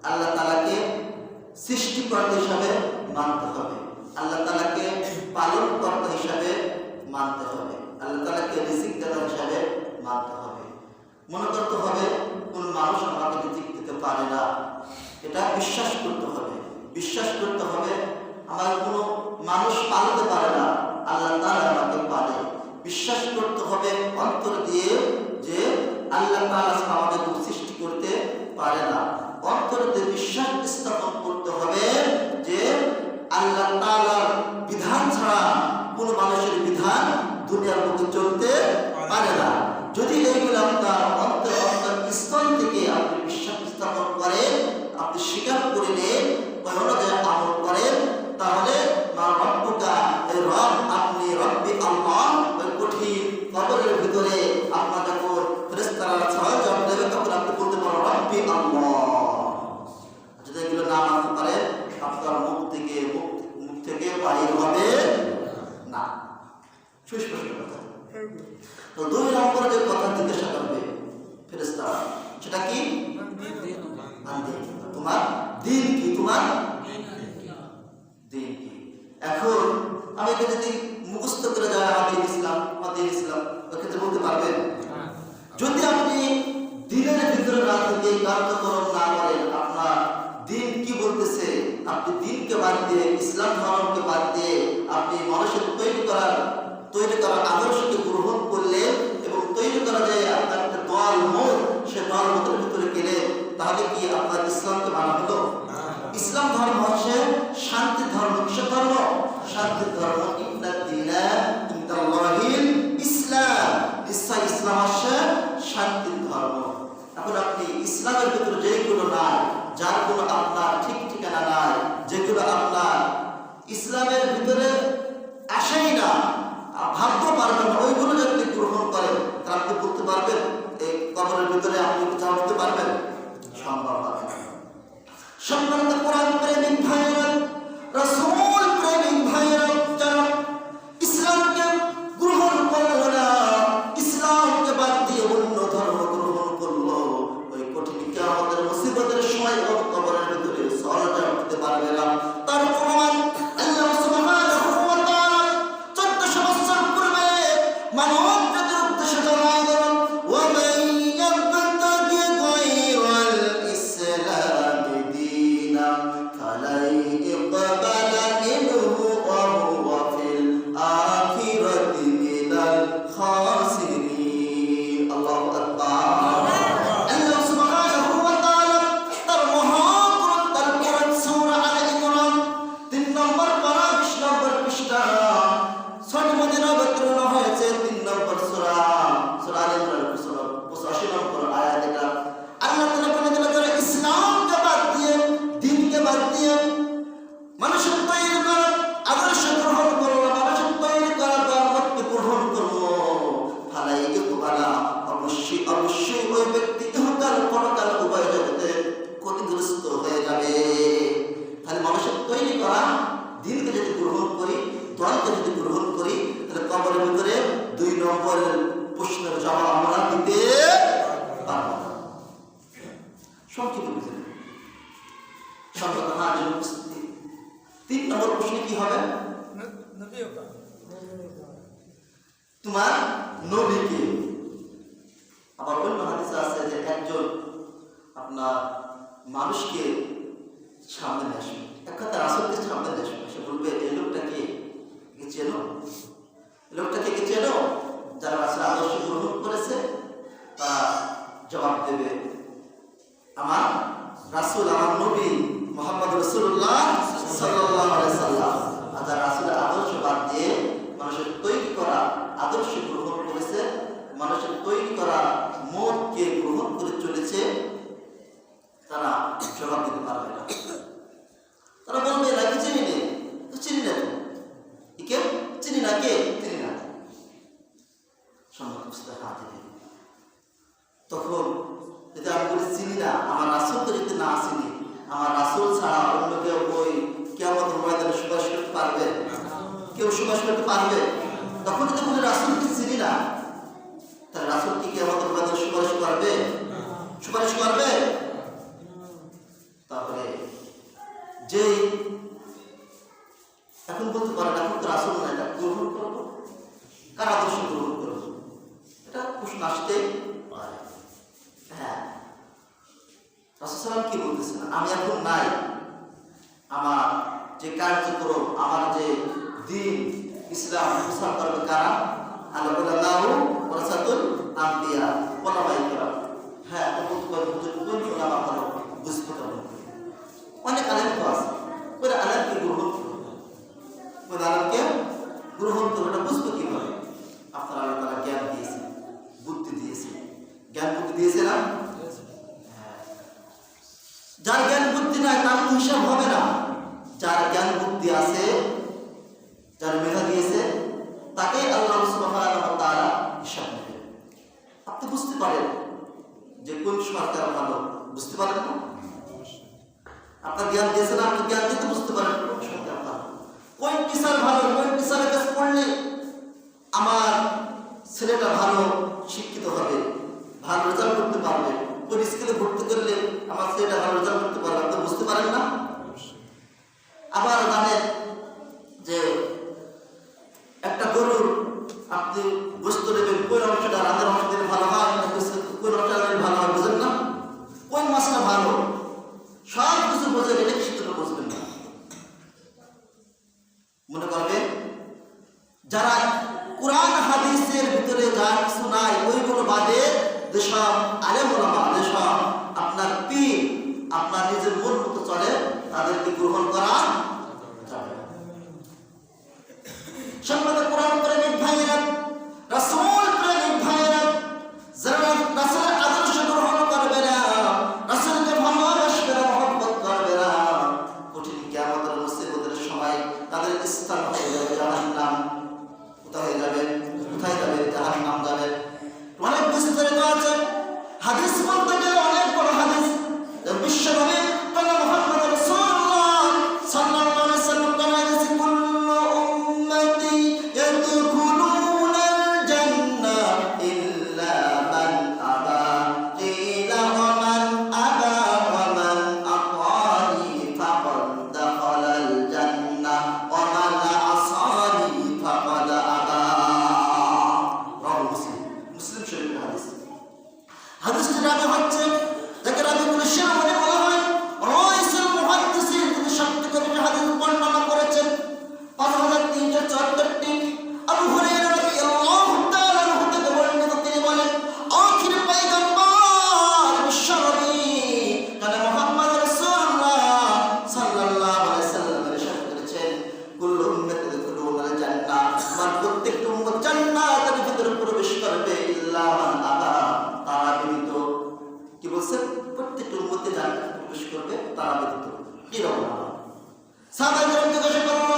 আল্লাহ তাআলাকে সৃষ্টিকর্তা হিসাবে মানতে হবে, আল্লাহ তাআলাকে পালন কর্তা হিসাবে মানতে হবে, আল্লাহ তাআলাকে রিজিক দাতা হিসাবে মানতে হবে। মনে করতে হবে কোন মানুষ আমাকে রিজিক দিতে পারে না, এটা বিশ্বাস করতে হবে। বিশ্বাস করতে হবে আমার কোনো মানুষ পালতে পারে না, আল্লাহ তাআলা আমাকে পালে। বিশ্বাস করতে হবে অন্তর দিয়ে যে আল্লাহ তাআলা আমাকে সৃষ্টি করতে পারে না। অন্তরে বিশ্বাস স্থাপন করতে হবে যে আল্লাহ তাআলার বিধান ছাড়া কোনো মানুষের বিধান দুনিয়ার মধ্যে চলতে পারে না। যদি এইগুলো আপনার অন্তর স্থল থেকে আপনি বিশ্বাস স্থাপন করেন, আপনি স্বীকার করে নেন, অনুযায়ী আমল করেন, তাহলে আপনি রব্বি আল্লাহ ওই কঠিন কবরের ভিতরে আপনার যখন ফেরেশতারা সবাই জবাব দেবে তখন আপনি বলতে পারেন রব্বি আল্লাহ। যদি এগুলো না মানতে পারেন আপনার মুখ থেকে বাহির হবে না। সুস্পষ্ট কথা। তো 2 নম্বরে যে কথা জিজ্ঞাসা করবে ফেরেশতারা সেটা কি? তোমার দিন কি? তোমার দিন কি? এখন আমি যদি মুখস্থ করে যাই আমাদের ইসলাম ওকে বলতে পারবেন? যদি আপনি দিনের ভিতরে না থেকে কার্যক্রম না করেন, আপনার দিন কি বলতেছে, আপনি দিনকে বাদ দিয়ে ইসলাম ধর্মকে বাদ দিয়ে আপনি মানুষের তৈরি করার আদর্শকে গ্রহণ করলে এবং তৈরি করা যায় আপনার একটা দল মত, সে দল মতের ভিতরে গেলে তাহলে কি আপনার ইসলামকে মানা হলো? ইসলাম ধর্ম হচ্ছে শান্তির ধর্ম। কিসের ধর্ম? শান্তির ধর্ম। ইসলাম, ইসলাম হচ্ছে শান্তির ধর্ম। এখন আপনি ইসলামের ভিতরে যেগুলো নাই, যার কোনো আপনার ঠিক ঠিকানা নাই, যেগুলো আপনার ইসলামের ভিতরে আসেই না, ভাবতে পারবেন না, ওইগুলো যদি গ্রহণ করেন তাহলে আপনি বলতে পারবেন এই কবরের ভিতরে আপনি জানতে পারবেন? সম্ভব হবে না। সম্মানিত কোরআন প্রেমিক ভাইরা, রাসূল প্রেমিক ভাইরা, যারা ইসলামকে গ্রহণ করলো না, ইসলামকে বাদ দিয়ে অন্য ধর্ম গ্রহণ করলো, ওই কঠিন কিয়ামতের মুসিবতের সময় কবরের ভিতরে সহজে উঠতে পারবে না। তার প্রমাণ আল্লাহ সুবহানাহু ওয়া তাআলা 1400 বছর পূর্বে মানব জাতির উদ্দেশ্যে জানাই দিলেন, ওয়া মান ইয়াবতাগি গায়রাল ইসলামি দীনান ফালাই ইকবালা মিনহু ওয়া হুয়া ফিল আখিরাতি মিনাল খাসিরিন। আল্লাহু আকবার। আল্লাহ সুবহানাহু ওয়া তাআলা তার মহাগ্রন্থ আল কোরআন সূরা আল ইমরান 3 নম্বর পারা 20 নম্বর পৃষ্ঠা 6 মদিনা অবতীর্ণ হয়েছে। 3 নম্বর সূরা আল ইমরান 85 নম্বর আয়াত। এটা আল্লাহ তাআলা বলে দিলেন যারা ইসলামকে বাদ দিয়ে, দ্বীনকে বাদ দিয়ে মানুষের তৈরি করা আদর্শ গ্রহণ করলো, মানুষের তৈরি করা ধর্মকে গ্রহণ করলো, ফালাই ইকবালা, অবশ্যই ওই ব্যক্তি ইহকাল পরকাল উভয় জগতে ক্ষতিগ্রস্ত হয়ে যাবে। তাহলে মানুষের তৈরি করা দিনকে যদি গ্রহণ করি, দলকে যদি গ্রহণ করি, তাহলে কবরের ভিতরে 2 নম্বরের প্রশ্নের জবাব আমরা দিতে পারবো না। সংক্ষেপে বুঝলেন? সম্পদ হাজির উপস্থিতি। 3 নম্বর প্রশ্ন কি হবে? তোমার নবী কে? আবার অন্য হাদিসে আছে যে একজন আপনার মানুষকে সামনে নিয়ে আসবে, এক কথা রাসূলকে সামনে নিয়ে আসবে, সে বলবে এই লোকটাকে কি চেনো? লোকটাকে কি চেনো? যারা রাসূল আদর্শ গ্রহণ করেছে তারা জবাব দেবে আমার রাসূল, আমার নবী মুহাম্মদ রাসূলুল্লাহ সাল্লাল্লাহু আলাইহি সাল্লাম। আর যারা রাসূলের আদর্শ বাদ দিয়ে মানুষের তৈরি করা আদর্শ গ্রহণ করেছে, মানুষের তৈরি করা মতকে গ্রহণ করে চলেছে, তারা জবাব দিতে পারবে না। তারা বলবে নাকি চিনি নে, তো চিনি না, তো কে চিনি না, কে চিনি না। তখন যদি আমি বলি চিনি না, আমার রাসূলকে যদি না চিনি, আমার রাসূল ছাড়া অন্য কেউ ওই কিয়ামতের ময়দানে সুপারিশ করতে পারবে? কেউ সুপারিশ করতে পারবে? তখন যদি বলি রাসূলকে চিনি না, তাহলে রাসূল কি কিয়ামতের ময়দানে সুপারিশ করবে? সুপারিশ করবে? তাহলে যে এখন বলতে পারেন এখন তো রাসূল না, এটা গ্রহণ করবো, কার আদর্শ গ্রহণ করবো, এটা প্রশ্ন আসতে পারে। হ্যাঁ, রাসূল সাল্লাল্লাহু কি বলতেছেন, আমি এখন নাই, আমার যে কার্যক্রম, আমার যে দিন ইসলাম প্রচার করবে কারা, আল্লাহু ওয়া রাসূলুল আম্বিয়া ওলামায়ে কেরাম। হ্যাঁ, বলতে পারেন কোন ওলামা ভালো বুঝতে পারবেন, অনেক আলেম তো আছে, কোন আলেমকে গ্রহণ করবে, কোন আলেমকে গ্রহণ করবে, এটা বুঝবো কিভাবে? আপনার আল্লাহ তাআলা জ্ঞান দিয়েছে, বুদ্ধি দিয়েছে, জ্ঞান বুদ্ধি দিয়েছে না? যার জ্ঞান বুদ্ধি নাই তার হিসাব হবে না। যার জ্ঞান বুদ্ধি আছে, যার মেধা দিয়েছে, তাকে আল্লাহ সুবহানাহু ওয়া তাআলা হিসাব নেবে। আপনি বুঝতে পারেন যে কোন সরকার ভালো, বুঝতে পারেন না? আপনার জ্ঞান দিয়েছে না, আপনি জ্ঞান দিতে বুঝতে পারেন কোন সরকার ভালো, কোন টিচার ভালো, কোন টিচারের কাছে পড়লে আমার ছেলেটা ভালো শিক্ষিত হবে, ভালো রেজাল্ট করতে পারবে, কোন স্কুলে ভর্তি করলে আমার ছেলেটা ভালো রেজাল্ট করতে পারবে, আপনি বুঝতে পারেন না? আবার জানেন যে একটা গরুর আপনি গোশত নেবেন, কোন অংশটা রাতের অংশ দিলে ভালো হয়, কোন অংশটা দিলে ভালো হয়, বুঝেন না? কোন মাছটা ভালো, সব কিছু বোঝেন, এটা কিছু বুঝবেন না। মনে করবেন যারা কোরআন হাদিসের ভিতরে যা কিছু নাই ওইগুলো বাদে যেসব আলেম ওলামা, যেসব আপনার পীর আপনার নিজের মন মতো চলে, তাদেরকে গ্রহণ করা যাবে না। সম্মানিত কোরআন প্রেমিক ভাইয়েরা, রাসূল প্রেমিক ভাইয়েরা, যারা রাসূলের আদর্শ গ্রহণ করবে না, রাসূলকে ভালোবাসবে না, মহব্বত করবে না, কঠিন কিয়ামতের মুসিবতের সময় তাদের স্থান হয়ে যাবে জাহান্নাম। কোথায় যাবে? কোথায় যাবে? জাহান্নাম যাবে। অনেক বিস্তারিত আছে, হাদিস বলতে গেলে অনেক বড় হাদিস। বিশ্বনবী মুহাম্মদ রাসূলুল্লাহ সাল্লাল্লাহু আলাইহি ওয়াসাল্লাম জানিয়েছেন, কুল্লু উম্মতি ইয়াদখুলুনাল জান্নাহ ইল্লা মান আবা, কিলা ওয়া মান আবা ওয়া মান আতানি ফাকাদ দাখালাল জান্নাহ ওয়া মান আসানি ফাকাদ আবা। রাওয়াহু মুসলিম, মুসলিম শরীফের হাদিস। হাদিসটি রাবি হচ্ছে, যাকে রাবি বলে শিরোমণি বলা হয়, রাইসুল মুহাদ্দিসিন, তিনি সত্যিকারের হাদিস বর্ণনা করেছেন 5374টি। আবু হুরায়রা রাদিয়াল্লাহু তাআলা আনহু থেকে বর্ণিত, তিনি বলেন, আখির পয়গম্বর বিশ্বনবী কানে মুহাম্মদ রাসূলুল্লাহ সাল্লাল্লাহু আলাইহি ওয়াসাল্লাম ইরশাদ করেছেন, কুল্লু উম্মতি ইয়াদখুলুনাল জান্নাহ, আমার প্রত্যেকটা উম্মত জান্নাতের ভিতরে প্রবেশ করবে, ইল্লা মান আবা, তারা ব্যতীত। কি বলছেন? প্রত্যেকটা উম্মতে জান্নাতে প্রবেশ করবে, তারা ব্যতীত। কি রকম? সাহাবায়ে জিজ্ঞাসা করলো,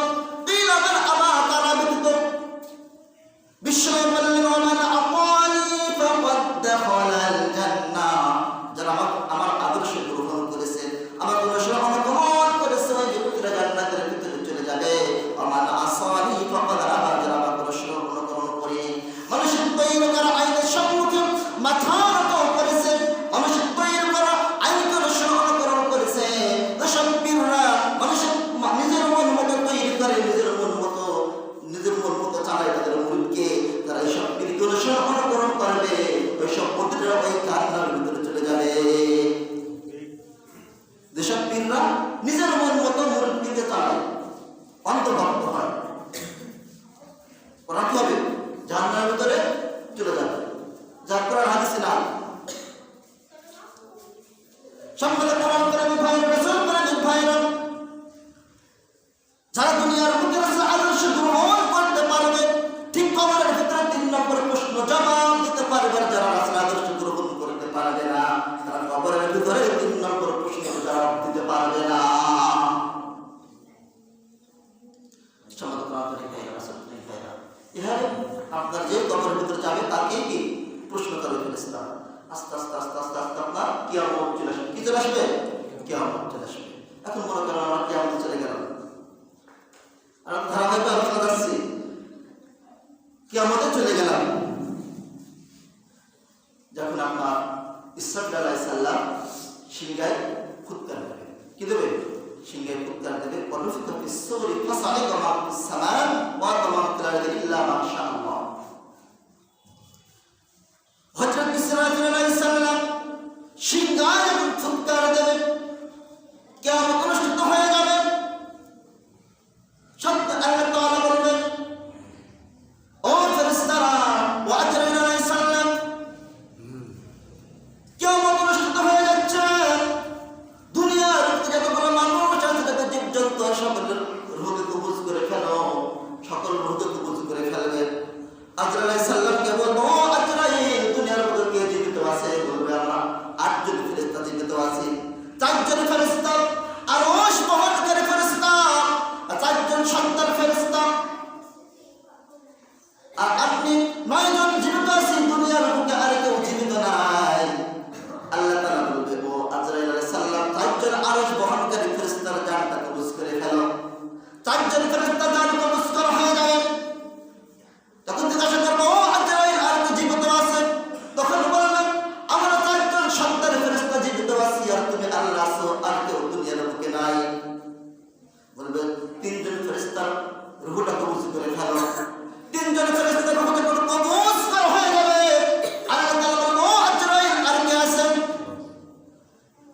ইল্লা মান আবা, তারা ব্যতীত। বিশ্বনবী বললেন, ওয়া মান আতানি ফাকাদ দাখালাল জান্নাহ, যারা আমার আদর্শ গ্রহণ করেছে, আমার অনুসরণ করেছে, ওই ব্যক্তিরা জান্নাতের ভিতরে চলে যাবে। ওয়া মান আসানি ফাকাদ আবা, যারা আমার অনুসরণ করে মানুষের তৈরি করা আইনের সম্মুখে মাথা নত করেছে, মানুষের তৈরি করা আইনকে অনুসরণ করেছে, যেসব পীররা মানুষের নিজের মন মতো তৈরি করে, নিজের মন মতো চালায় তাদের মুরিদকে, তারা এইসব পীরকে অনুসরণ করবে, ওইসব পীররা ওই জাহান্নামের ভিতরে চলে যাবে। যেসব পীররা নিজের মন মতো মুরিদকে চালায়, অন্তর্ভুক্ত হয়, ওরা কি হবে? জাহান্নামের ভিতরে চলে যাবে, যার কোরআন হাদিসে নাই। সম্মানিত কোরআন প্রেমিক ভাইয়েরা, রাসূল প্রেমিক ভাইয়েরা, যারা দুনিয়ার বুকে রাসূলের আদর্শ গ্রহণ করতে পারবে, ঠিক কবরের ভিতরে 3 নম্বর প্রশ্ন জবাব দিতে পারবে। যারা রাসূলের আদর্শ গ্রহণ করতে পারবে না, তারা কবরের ভিতরে 3 নম্বর প্রশ্নের জবাব দিতে পারবে না। সম্মানিত কোরআন প্রেমিক ভাইয়েরা, রাসূল প্রেমিক ভাইয়েরা, এখানে আপনার যে কবরের ভিতরে যাবে তাকে কি প্রশ্ন করবে ফেরেশতারা। আস্তে আস্তে আস্তে আস্তে আস্তে আপনার কিয়ামত চলে আসবে। কি চলে আসবে? কিয়ামত চলে আসবে। এখন মনে করেন আমার কিয়ামত চলে গেল, আর ধারাবাহিক আলোচনা যাচ্ছি, কিয়ামতে চলে গেলাম। যখন আপনার ইসরাফিল আলাইহিস সালাম সিংহায় খুঁততে দেবে, কি দেবে? সিংহায় খুঁততে ونفخ في الصور فصعق من في السماء وطمع في الأرض إلا ما شاء الله হযরত ইসরাফিল আলাইহিস সালাম সিংহায় এবং ফুৎকার দেবেন, কিয়ামত অনুষ্ঠিত হয়ে যাবে। সত্য আল্লাহ তাআলা বলবেন, ও ফেরেশতারা ও আজরাইল আলাইহিস সালাম, কিয়ামত অনুষ্ঠিত হয়ে যাচ্ছে। দুনিয়ার যতগুলো মানুষ আছে, যত জীবজন্তু সকলের রূহকে কবজ করে ফেলো, সকল রূহকে কবজ করে ফেলবে। আজরাইল আলাইহিস সালামকে বলবো, ও আজরাইল, দুনিয়ার মধ্যে কে জীবিত আছে? বলবে, আমরা 8 জন ফেরেশতা জীবিত আছি। 4 জন ফেরেশতা আরশ বহনকারী ফেরেশতা, আর 4 জন সত্তার ফেরেশতা, আর আপনি 9 জন জীবিত আছেন। দুনিয়ার বুকে আর কেউ জীবিত নাই। আল্লাহ তাআলা বলবে, ও আজরাইল আলাইহিস সালাম, 4 জন আরশ বহনকারী ফেরেশতার জানটা কবজ করে ফেলো। 4 জন ফেরেশতা জান কবজ করা হয়ে যাবে। তখন জিজ্ঞাসা করবো, ও আজরাইল, আর কেউ জীবিত আছে? তখন বলবেন, আমরা 4 জন সত্তার ফেরেশতা জীবিত আছি, আর তুমি আল্লাহ আছো, আর কেউ দুনিয়ার বুকে নাই। বলবে, 3 জন ফেরেশতার রূহটা কবজ করে ফেলো। 3 জন ফেরেশতার রূহটা কবজ করা হয়ে যাবে। আল্লাহ তাআলা বলবেন, ও আজরাইল, আর কে আছেন?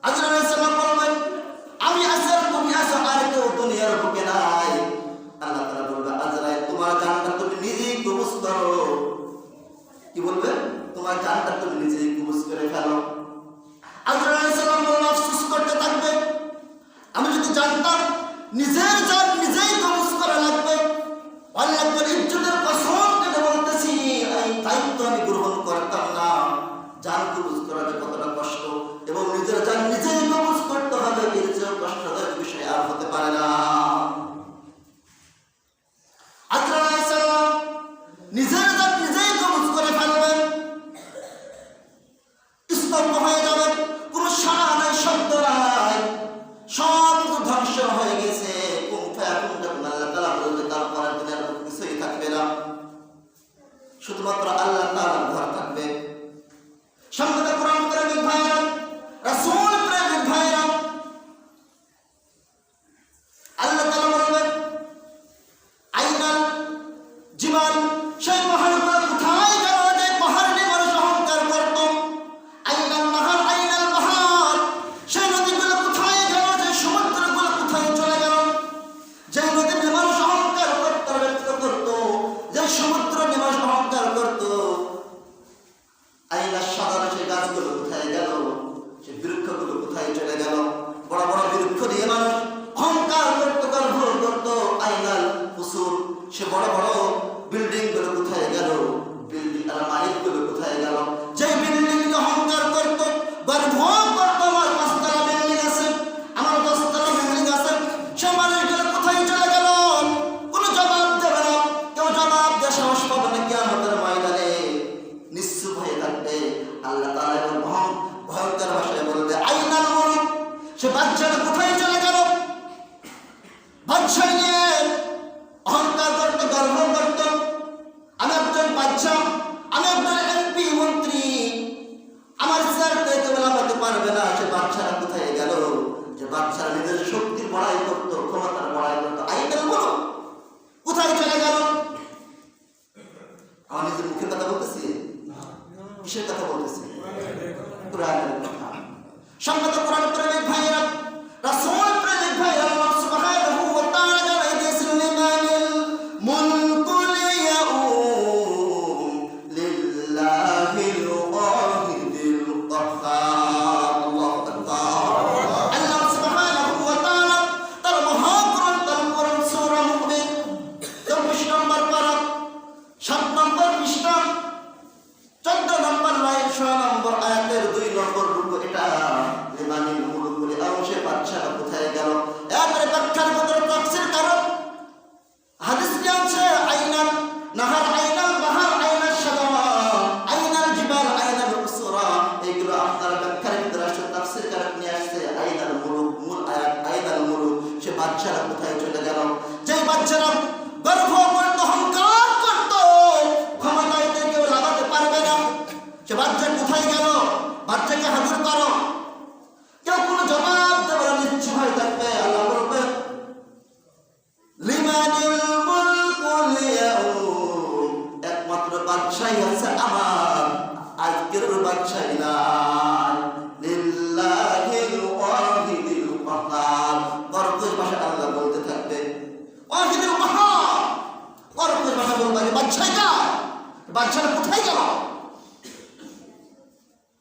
আজরাইল আলাইহিস সালাম বলবেন, আমি আছি, আর তুমি আছো, আর কেউ দুনিয়ার বুকে নাই। আল্লাহ তাআলা বলবে, আজরাইল, তোমার জানটা তুমি নিজেই কবজ করো। কি বলবে? তোমার জানটা তুমি নিজেই কবজ করে ফেলো। আজরাইল আলাইহিস সালাম বললেন, আফসোস করতে থাকবে, আমি যদি জানতাম নিজের জান নিজেই কবজ করা লাগবে, আল্লাহর ইজ্জতের কসম করে বলতেছি, এই দায়িত্ব আমি গ্রহণ করতাম না। জান কবজ করা যে কতটা কষ্ট, এবং নিজের জান নিজেই কবজ করতে হবে, এর চেয়ে কষ্টদায়ক বিষয় আর হতে পারে না। আজরাইল আলাইহিস সালাম নিজের জান নিজেই কবজ করে ফেলবেন, স্তব্ধ হয়ে যাবে, কোনো সাড়া নাই, শব্দ নাই, সব ধ্বংস হয়ে গেছে। কুন ফায়াকুন, যখন আল্লাহ তাআলা বলবে, তারপর আর দুনিয়ার কিছুই থাকবে না, শুধুমাত্র আল্লাহ তাআলার ঘর থাকবে। সম্মানিত কোরআন প্রেমিক ভাইরা, রাসূল প্রেমিক ভাইরা, আল্লাহ তাআলা বলবেন, আইনাল জিবাল, সেই পাহাড়গুলো কোথায় গেল যে পাহাড় নিয়ে মানুষ অহংকার করত? আইনাল নাহার, আইনাল বাহার, সেই নদীগুলো কোথায় গেল? যে সমুদ্রগুলো কোথায় চলে গেল? যে নদী নিয়ে মানুষ অহংকার করত, ব্যক্ত করত, যে সমুদ্র নিয়ে মানুষ অহংকার করত, আইনাল সাদার, সেই গাছগুলো কোথায় গেল? সেই বৃক্ষগুলো কোথায় চলে গেল? বড় বড় বৃক্ষ দিয়ে মানুষ অহংকার করত, গর্ব করত। আইনাল কুসুর, সে বড় বড় বিল্ডিং গুলো কোথায় গেল? বিল্ডিং আর মালিক গুলো কোথায় গেল? যে বিল্ডিং নিয়ে অহংকার করত, গর্ব করত, আমার 5 তলা বিল্ডিং আছে, আমার 10 তলা বিল্ডিং আছে, সে মানুষগুলো কোথায় চলে গেল? কোনো জবাব দেবে না, কেউ জবাব দেওয়ার সাহস পাবে না। কিয়ামতের ময়দানে নিশ্চুপ হয়ে থাকবে। আল্লাহ তাআলা এবং ভয়ঙ্কর ভাষায় বলবে, আইনাল মুলুক, সে বাদশাহ কোথায় চলে গেল? বাদশাহ নিয়ে অহংকার করত, গর্ব করত, আমি একজন বাদশাহ, আমি একজন এমপি মন্ত্রী, আমার স্যার তো এত বেলা আমাকে পারবে না। সে বাদশারা কোথায় গেল? যে বাদশারা নিজের শক্তির বড়াই করত, ক্ষমতার বড়াই করত, আইনাল মুলুক কোথায় চলে গেল? আমার নিজের মুখের কথা বলতেছি, কিসের কথা বলতেছি? কোরআনের কথা। সম্মানিত কোরআন প্রেমিক ভাইরা, রাসূল প্রেমিক ভাইরা, আল্লাহ সুবহানাহু ওয়া তাআলা জানাই দিয়েছেন, লিমানিল মুলকুল ইয়াউম লিল্লাহিল ওয়াহিদিল কাহ্হার। আল্লাহু আকবার। আল্লাহ সুবহানাহু ওয়া তাআলা তার মহাগ্রন্থ আল কোরআন সূরা মুমিন 24 নম্বর পারা, 7 নম্বর পৃষ্ঠা, 14 নম্বর লাইন, 6 নম্বর আয়াতের 2 নম্বর রূপ, এটা লিমানিল মুলকুল ইয়াউম, সে বাদশাহ কোথায় গেল? এবারে ব্যাখ্যার ভিতরে তাফসীর কারণ হাদিস কি আছে? আইনাল নাহার, আইনাল বাহার, আইনাল সাদাওয়া, আইনাল জিবাল, আইনাল কুসরা, এগুলো আপনার ব্যাখ্যার ভিতরে আসছে। তাফসীর কারণ নিয়ে আসছে আইনাল মুলুক, মূল আয়াত আইনাল মুলুক, সে বাদশাহ কোথায় চলে গেল? যে বাদশাহ গর্ব করত, অহংকার করত, ক্ষমতায় কেউ লাগাতে পারবে না, সে বাদশাহ কোথায় গেল? বাদশাহকে হাজির করো। কেউ কোনো জবাব দেবে না, নিশ্চয় হয়ে থাকবে। আল্লাহ বলবে, বাদশাহ কোথায় গেল?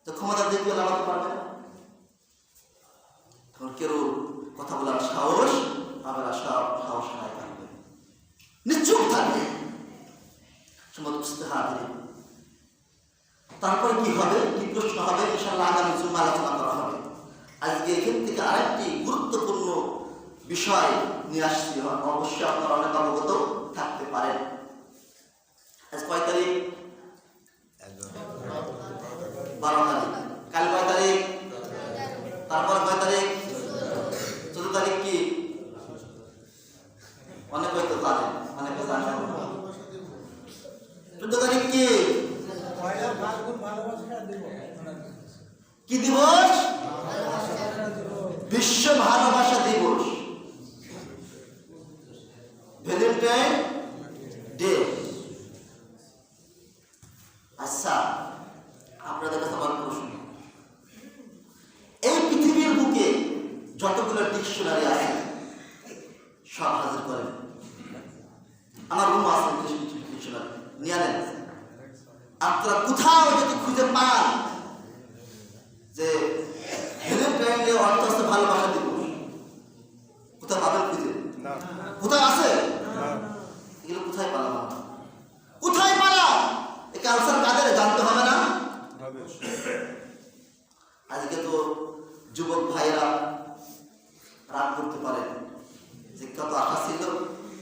তো ক্ষমতা দেখবে লাগাতে পারবে না, তখন কেউ কথা বলার সাহস পাবে না, সাহস হারায় থাকবে, নিশ্চুপ থাকবে। তারপরে কি হবে, কি প্রশ্ন হবে, ইনশাআল্লাহ আগামী জুমা আলোচনা করা হবে। আজকে এখান থেকে আরেকটি গুরুত্বপূর্ণ বিষয় নিয়ে আসছি, অবশ্যই আপনারা অনেক অবগত থাকতে পারেন। আজ কয় তারিখ? 12 তারিখ। কাল কয় তারিখ? তারপর কয় তারিখ? 14 তারিখ কি? অনেক হয়তো জানেন, অনেকে জানেন। 14 তারিখ কি? কি দিবস? বিশ্ব ভালোবাসা দিবস, ভ্যালেন্টাইন ডে। আচ্ছা, আপনাদের কাছে আমার প্রশ্ন, এই পৃথিবীর বুকে যতগুলো ডিকশনারি আছে সব হাজির করেন। আমার রুম আছে ডিকশনারি, নিয়ে নেন। আপনারা কোথাও যদি খুঁজে পান যে ভ্যালেন্টাইন ডে অর্থ হচ্ছে ভালোবাসা দিবস, কোথাও পাবেন? খুঁজে কোথায় আছে? এগুলো কোথায় পালাম? কোথায় পালাম? এই কালচার কাদের জানতে হবে না? আজকে তো যুবক ভাইয়েরা রাগ করতে পারে যে কত আশা ছিল,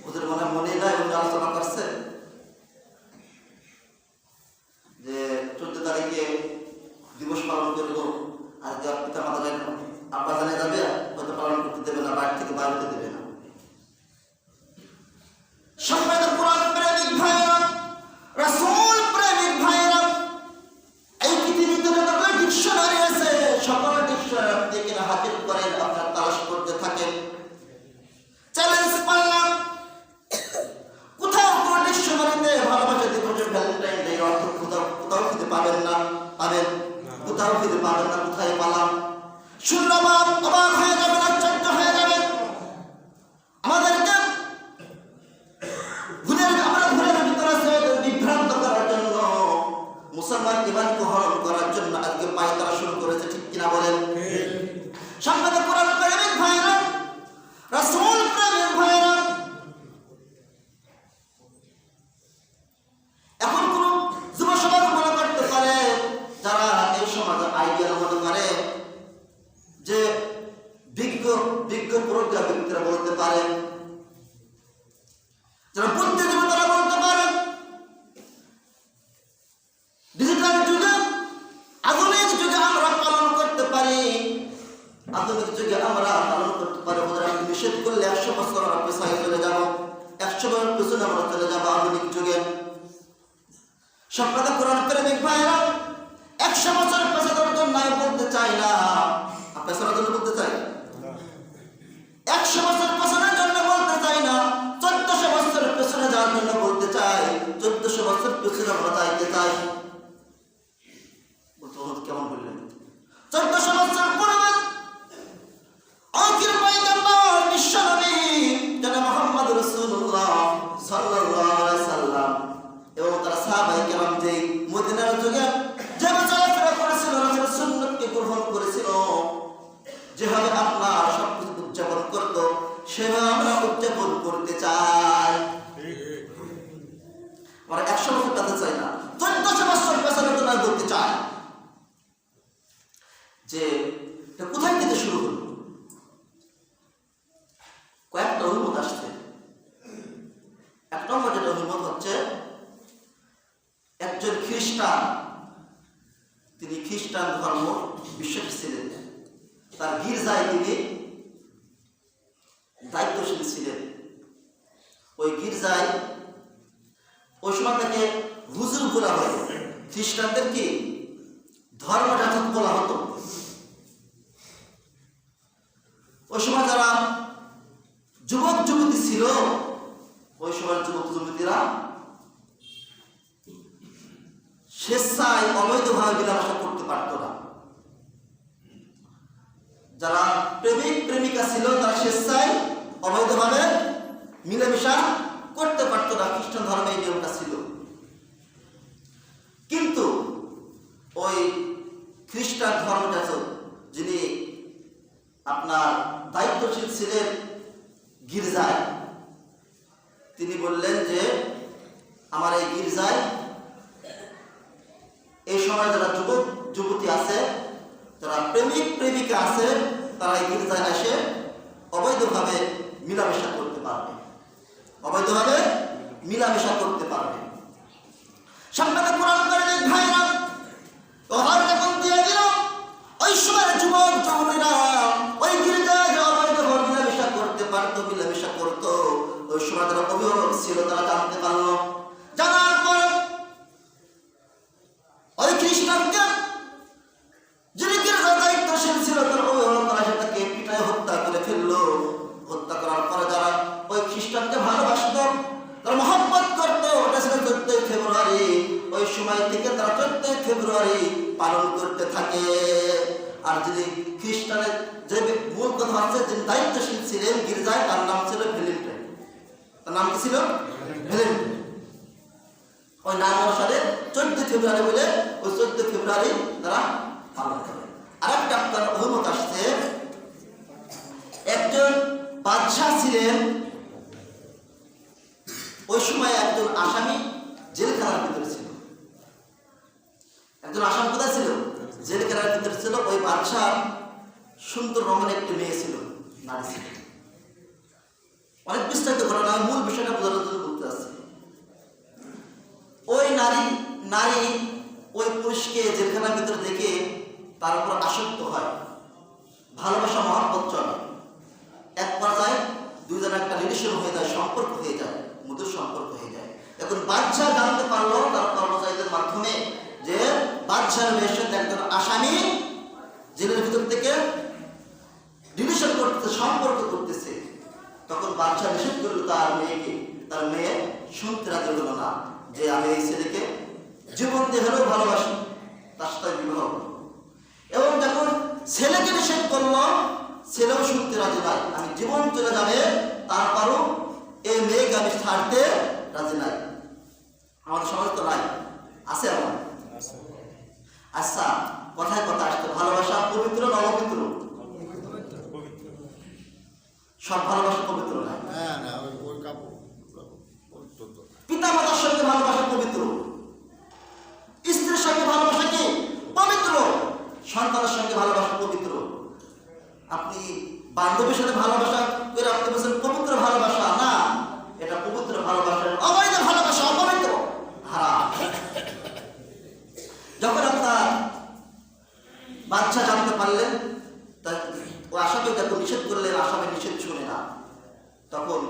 ওদের মনে নাই, ওদের আলোচনা করছে যে 14 তারিখে দিবস পালন করবো। আজকে পিতা মাতা জানেন, আব্বা জানে যাবে, হয়তো পালন করতে দেবে না, বাড়ি থেকে বাইরে দেবে না। সম্মানিত কোরআন প্রেমিক ভাইয়েরা, রাসূল প্রেমিক ভাইয়েরা, এই পৃথিবীতে যত ডিকশনারি আছে সকল ডিকশনারি আপনি কিনা হাজির করেন, আপনার তালাশ করতে থাকেন। চ্যালেঞ্জ করলাম, কোথাও কোন ডিকশনারিতে ভালোবাসা দিবসের ভ্যালেন্টাইন ডে অর্থ কোথাও খুঁজে পাবেন না, কোথাও খুঁজে পাবেন না। কোথায় পালাম? শূন্যবাদ, অবাক হয়ে যাবেন, আশ্চর্য হয়ে যাবেন। আমাদেরকে ভুলের ভিতরে বিভ্রান্ত করার জন্য, মুসলমান ইমানকে হরণ করার জন্য আজকে পায়তারা শুরু করেছে, ঠিক কিনা বলেন? সাংবাদিক কোরআন প্রেমিক ভাইরা, রাসূল প্রেমিক ভাইরা, এখন কোন যুব সমাজ মনে করতে পারে, যারা এই সমাজে আইডিয়াল মনে করে যে বিজ্ঞ প্রজ্ঞা ব্যক্তিরা বলতে পারে, যারা বুদ্ধিজীবী তারা বলতে পারে, ডিজিটাল যুগে, আধুনিক যুগে আমরা পালন করতে পারি, ওদের আমি নিষেধ করলে 100 বছর আমরা পেছনে চলে যাব, 100 বছর পেছনে আমরা চলে যাব আধুনিক যুগে। সম্প্রদায় কোরআন প্রেমিক ভাইরা, 100 বছর পেছনের জন্য আমি বলতে চাই না, পেছনের জন্য বলতে চাই, 100 বছর পেছনের জন্য বলতে চাই না, 1400 বছর পেছনে যাওয়ার জন্য বলতে চাই, 1400 বছর পেছনে আমরা যাইতে চাই। কেমন বললেন? 1400 বছর পূর্বে আখির পয়গম্বর বিশ্বনবী জনাব মুহাম্মদ রাসূলুল্লাহ সাল্লাল্লাহু আলাইহি সাল্লাম এবং তার সাহাবায়ে কেরাম যে মদিনার যুগে যেভাবে চলাফেরা করেছিল, রাসূলের সুন্নতকে গ্রহণ করেছিল, যেভাবে আপনার সবকিছু উদযাপন করত, সেভাবে আমরা উদযাপন করতে চাই। আমরা 100 বছর পেতে চাই না, 1400 বছর পেছনের জন্য বলতে চাই। যে কোথায় থেকে শুরু হলো? কয়েকটা অভিমত আসছে। এক নম্বর যেটা অভিমত হচ্ছে, একজন খ্রিস্টান, তিনি খ্রিস্টান ধর্ম বিশ্বাসী ছিলেন, তার গির্জায় তিনি দায়িত্বশীল ছিলেন। ওই গির্জায় ওই সময় তাকে হুজুর বলা হয়, খ্রিস্টানদের কি ধর্মযাজক বলা হতো। ওই সময় যারা যুবক যুবতী ছিল, ওই সময় যুবক যুবতীরা স্বেচ্ছায় অবৈধভাবে মেলামেশা করতে পারত না। যারা প্রেমিক প্রেমিকা ছিল তারা স্বেচ্ছায় অবৈধভাবে মিলেমিশা করতে পারত না। খ্রিস্টান ধর্মে এই নিয়মটা ছিল। ছিলেন গির্জায়। তিনি বললেন যে আমার এই গির্জায় এই সময় যারা যুবক যুবতী আছে, যারা প্রেমিক প্রেমিকা আছে, তারা এই গির্জায় এসে অবৈধভাবে মিলামেশা করতে পারবে, অবৈধভাবে মিলামেশা করতে পারবে। সামনে কোরআন কারিমের ভাইরা ওহার যখন দিয়ে দিল, ওই সময় যুবক যুবতীরা ওই গির্জায় অবৈধভাবে মিলামেশা করতে পারতো, মিলামেশা করতো। ওই সময় যারা অভিভাবক ছিল তারা জানতে পারলো, জানার পর ওই খ্রিস্টানকে যিনি গির্জার দায়িত্বশীল ছিল তার অভিভাবকরা সেটাকে পিটায় হত্যা করে ফেললো। হত্যা করার পরে যারা ওই খ্রিস্টানকে ভালোবাসত, তারা মহব্বত করত, ওটা ছিল 14 ফেব্রুয়ারি। ওই সময় থেকে তারা 14 ফেব্রুয়ারি পালন করতে থাকে। আর যিনি খ্রিস্টানের যে মূল কথা হচ্ছে, যিনি দায়িত্বশীল ছিলেন গির্জায়, তার নাম ছিল ভ্যালেন্টাইন। তার নাম কি ছিল? ভ্যালেন্টাইন। ওই নাম অনুসারে 14 ফেব্রুয়ারি বলে ওই 14 ফেব্রুয়ারি তারা পালন করে। আর একটা আপনার অভিমত আসছে, একজন বাদশাহ ছিলেন, ওই সময় একজন আসামি জেলখানার ভিতরে ছিল। একজন আসামি কোথায় ছিল? জেলখানার ভিতরে ছিল। ওই বাদশাহ সুন্দর রমণী একটি মেয়ে ছিল, নারী ছিল। অনেক বিস্তারিত ঘটনা, মূল বিষয়টা বোঝানোর জন্য বলতে আসছি। ওই নারী ওই পুরুষকে জেলখানার ভিতরে দেখে তার উপর আসক্ত হয়, ভালোবাসা মহব্বত চলে। এক পর্যায়ে দুইজন একটা রিলেশন হয়ে যায়, সম্পর্ক হয়ে যায়, মধুর সম্পর্ক হয়ে যায়। এখন বাদশাহ জানতে পারলো তার কর্মচারীদের মাধ্যমে যে বাদশাহের মেয়ের সাথে একজন আসামি জেলের ভিতর থেকে রিলেশন করতেছে, সম্পর্ক করতেছে। তখন বাদশাহ নিষেধ করলো তার মেয়েকে, তার মেয়ে শুনতে রাজি হলো না যে আমি এই ছেলেকে জীবন দিয়ে হলেও ভালোবাসি, তার সাথে বিবাহ করব। এবং যখন ছেলেকে নিষেধ করলো, ছেলেও শুনতে রাজি নাই, আমি জীবন চলে যাবে তারপরও এই মেয়েকে আমি ছাড়তে রাজি নাই। আমাদের সমাজ তো নাই, আছে আমার। আচ্ছা, কথায় কথা আসতে, ভালোবাসা পবিত্র না অপবিত্র? সব ভালোবাসা পবিত্র না। পিতা মাতার সঙ্গে ভালোবাসা পবিত্র, স্ত্রীর সঙ্গে ভালোবাসা কি পবিত্র, সন্তানের সঙ্গে ভালোবাসা পবিত্র। আপনি বান্ধবীর সাথে ভালোবাসা করে আপনি বলছেন পবিত্র ভালোবাসা, না, এটা পবিত্র ভালোবাসা, অবৈধ ভালোবাসা, অপবিত্র, হারাম। যখন আপনার বাচ্চা জানতে পারলেন, ও আসামি তাকে নিষেধ করলেন, আসামি নিষেধ শুনে না, তখন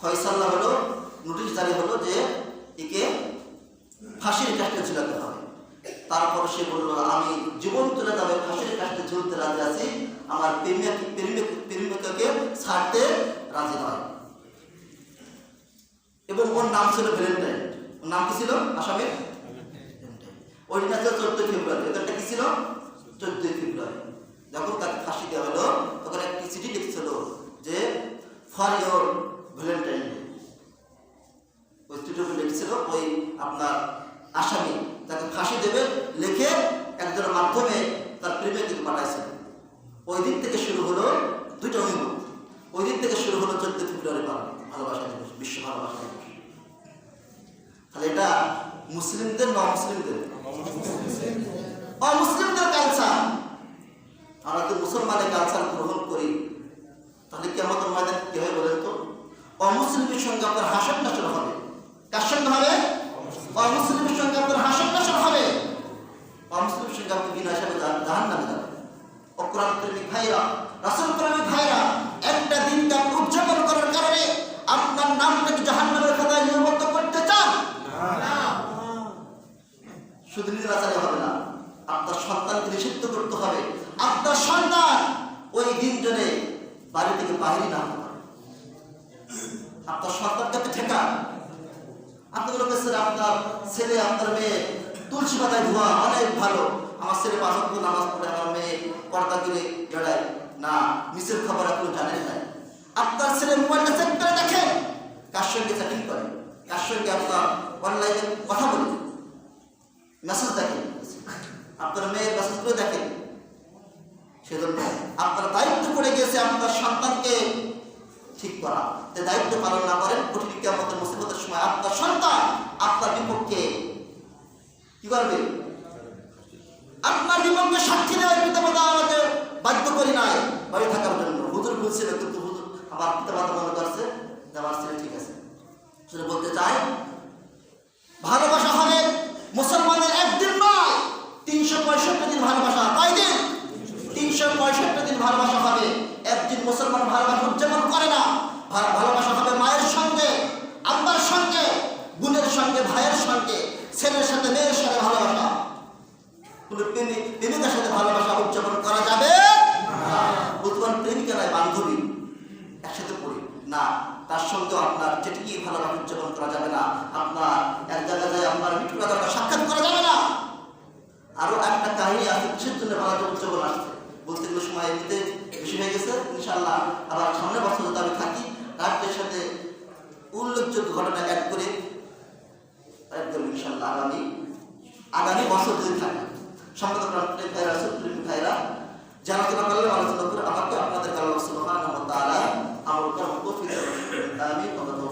ফয়সালা হলো, নোটিশ জারি হলো যে একে ফাঁসির কাষ্টে ঝুলাতে হবে। তারপর সে বলল আমি জীবন চলে যাবে, ফাঁসির কাষ্টে ঝুলতে রাজি আছি, আমার প্রেমিকাকে ছাড়তে রাজি নয়। এবং ওর নাম ছিল ভ্যালেন্টাইন। ওর নাম কি ছিল আসামির? ওই দিন ছিল 14 ফেব্রুয়ারি। এখানটা কি ছিল? 14 ফেব্রুয়ারি। যখন তাকে ফাঁসি দেওয়া হলো, তখন একটি চিঠি লিখছিল যে ফর ইউর ভ্যালেন্টাইন ডে। ওই চিঠিটি লিখছিল ওই আপনার আসামি তাকে ফাঁসি দেবে লিখে একজনের মাধ্যমে তার প্রেমিকাকে পাঠাইছিল। ওই দিন থেকে শুরু হলো দুইটা অভিমত। ওই দিন থেকে শুরু হলো 14 ফেব্রুয়ারি ভালোবাসা দিবস, বিশ্ব ভালোবাসা দিবস। তাহলে এটা মুসলিমদের না অমুসলিমদের? অমুসলিমদের কালচার। আমরা তো মুসলমানের কালচার গ্রহণ করি, তাহলে কিয়ামতের ময়দানে কি হবে বলেন তো? অমুসলিমের সঙ্গে আপনার হাসর নাসর হবে। কার সঙ্গে হবে? অমুসলিমের সঙ্গে আপনার হাসর নাসর হবে। অমুসলিমের সঙ্গে আপনি বিনা হিসাবে জাহান্নামে যাবেন। কোরআন প্রেমিক ভাইরা, রাসূল প্রেমিক ভাইরা, একটা দিনকে আপনি উদযাপন করার কারণে আপনার নামটাকে জাহান্নামের খাতায় নিবদ্ধ করতে চান না। শুধু নিরাচারে হবে না, আপনার সন্তানকে নিষিদ্ধ করতে হবে। আপনার সন্তান ওই দিন জন্য বাড়ি থেকে বাহির না হতে পারে। আপনার সন্তানকে আপনি ঠেকান। আপনি বলবেন আপনার ছেলে আপনার মেয়ে তুলসী পাতায় ধোয়া অনেক ভালো, আমার ছেলে 5 ওয়াক্ত নামাজ পড়ে, আমার মেয়ে পর্দা করে বেড়ায় না, নিচের খবর আপনি জানেন না। আপনার ছেলে মোবাইলটা চেক করে দেখেন কার সঙ্গে চ্যাটিং করে, কার সঙ্গে আপনার অনলাইনে কথা বলে, মেসেজ দেখেন, আপনার মেয়ের মেসেজ করে দেখেন। সেজন্য আপনার দায়িত্ব পড়ে গেছে আপনার সন্তানকে ঠিক করা। যে দায়িত্ব পালন না করেন, কঠিন কিয়ামতের মুসিবতের সময় আপনার সন্তান আপনার বিপক্ষে কি করবে? আপনার বিপক্ষে সাক্ষী দেওয়ার পিতামাতা আমাকে বাধ্য করি নাই বাড়ি থাকার জন্য। হুজুর বলছিল, কিন্তু হুজুর আমার পিতামাতা মনে করছে যে আমার ছেলে ঠিক আছে। সেটা বলতে চাই, ভালোবাসা হবে মুসলমানের একদিন নয়, 365 দিন ভালোবাসা। কয় দিন? 365 দিন ভালোবাসা হবে। একদিন মুসলমান ভালোবাসা উদযাপন করে না। ভালোবাসা হবে মায়ের সঙ্গে, আব্বার সঙ্গে, বোনের সঙ্গে, ভাইয়ের সঙ্গে, ছেলের সাথে, মেয়ের সাথে ভালোবাসা। কোন প্রেমিকার সাথে ভালোবাসা উদযাপন করা যাবে না। বর্তমান প্রেমিকা নয়, বান্ধবী একসাথে পড়ি না, তার সঙ্গে আপনার যেটি ভালোবাসা উদযাপন করা যাবে না। আপনার এক জায়গায় আপনার মৃত্যু কথা সাক্ষাৎ করা যাবে না। আরো একটা কাহিনী আছে, কিসের জন্য ভালোবাসা উদযাপন আসছে বলতে গেলে সময় এমনিতে বেশি হয়ে গেছে। ইনশাআল্লাহ আবার সামনের বছর যদি আমি থাকি, রাজ্যের সাথে উল্লেখযোগ্য ঘটনা অ্যাড করে ইনশাআল্লাহ আগামী বছর যদি থাকে সম্পদ ভাইরা, সুপ্রিম ভাইরা যারা আলোচনা করলে আলোচনা করে আমাকে আপনাদের আল্লাহ সুবহানাহু ওয়া তাআলা আমার উপর তৌফিক দান করুন। আমিন।